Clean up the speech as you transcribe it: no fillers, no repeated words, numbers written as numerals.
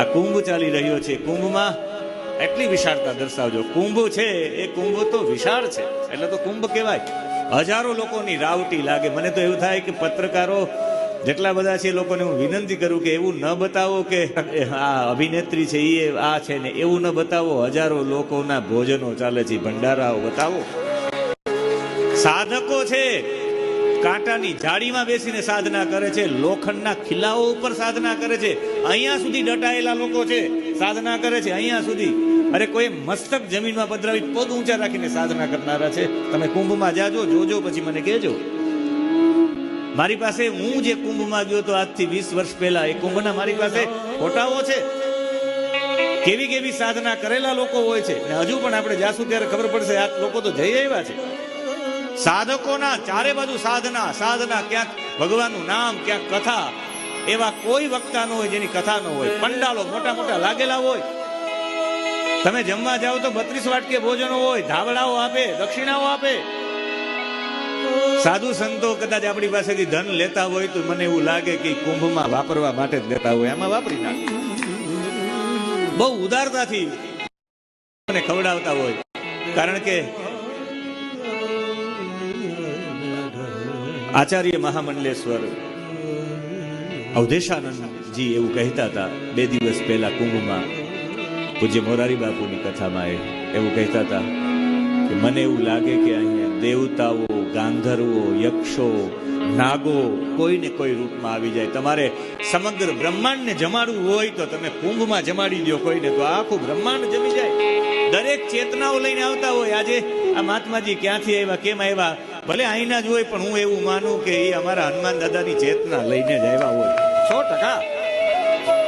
આ કુંભ ચાલી રહ્યો છે, કુંભમાં એટલી વિશાળતા દર્શાવજો. કુંભ છે એ કુંભ તો વિશાળ છે એટલે તો કુંભ કહેવાય. હજારો લોકોની રાવટી લાગે. મને તો એવું થાય કે પત્રકારો જેટલા બધા છે એ લોકોને હું વિનંતી કરું કે એવું ન બતાવો કે આ અભિનેત્રી છે એ આ છે ને, એવું ન બતાવો. હજારો લોકોના ભોજનો ચાલે છે, ભંડારાઓ બતાવો. સાધકો છે કાંટાની જાળીમાં બેસીને સાધના કરે છે, લોખંડના ખીલાઓ ઉપર સાધના કરે છે. અહીંયા સુધી દટાયેલા લોકો છે, સાધના કરે છે અહીંયા સુધી. અરે કોઈ મસ્તક જમીનમાં પધરાવી પગ ઊંચા રાખીને સાધના કરનારા છે. તમે કુંભમાં જાજો, જોજો, પછી મને કહેજો. મારી પાસે હું જે કુંભમાં ગયો તો આજથી 20 વર્ષ પહેલા, એ કુંભના મારી પાસે ફોટાઓ છે. કેવી કેવી સાધના કરેલા લોકો હોય છે. ને હજુ પણ આપણે જાશું ત્યારે ખબર પડશે આ લોકો તો જઈ આવ્યા છે. સાધકોના ચારે બાજુ સાધના સાધના, ક્યાંક ભગવાનનું નામ, ક્યાંક કથા. એવા કોઈ વક્તા ન હોય જેની કથા ન હોય. પંડાલો મોટા મોટા લાગેલા હોય. તમે જમવા જાઓ તો 32 વાટકે ભોજનો હોય, ધાબળાઓ આપે, દક્ષિણાઓ આપે. સાધુ સંતો કદાચ આપણી પાસેથી ધન લેતા હોય તો મને એવું લાગે કે કુંભમાં વાપરવા માટે જ લેતા હોય, એમાં વાપરી નાખે. બહુ ઉદારતાથી મને ખવડાવતા હોય. કારણ કે આચાર્ય મહામંડલેશ્વર અવધેશાનંદજી એવું કહેતા હતા 2 દિવસ પહેલા કુંભમાં, પૂજ્ય મોરારી બાપુની કથામાં એવું કહેતા હતા કે મને એવું લાગે કે અહીંયા દેવતાઓ, ગાંધર્વો, યક્ષો, નાગો કોઈને કોઈ રૂપમાં આવી જાય. તમારે સમગ્ર બ્રહ્માંડને જમાડવું હોય તો તમે કુંભમાં જમાડી દો કોઈને, તો આખું બ્રહ્માંડ જમી જાય. દરેક ચેતનાઓ લઈને આવતા હોય. આજે આ મહાત્માજી ક્યાંથી આવ્યા, કેમ આવ્યા, ભલે અહીંના જ હોય, પણ હું એવું માનું કે એ અમારા હનુમાન દાદાની ચેતના લઈને જ આવ્યા હોય 100%.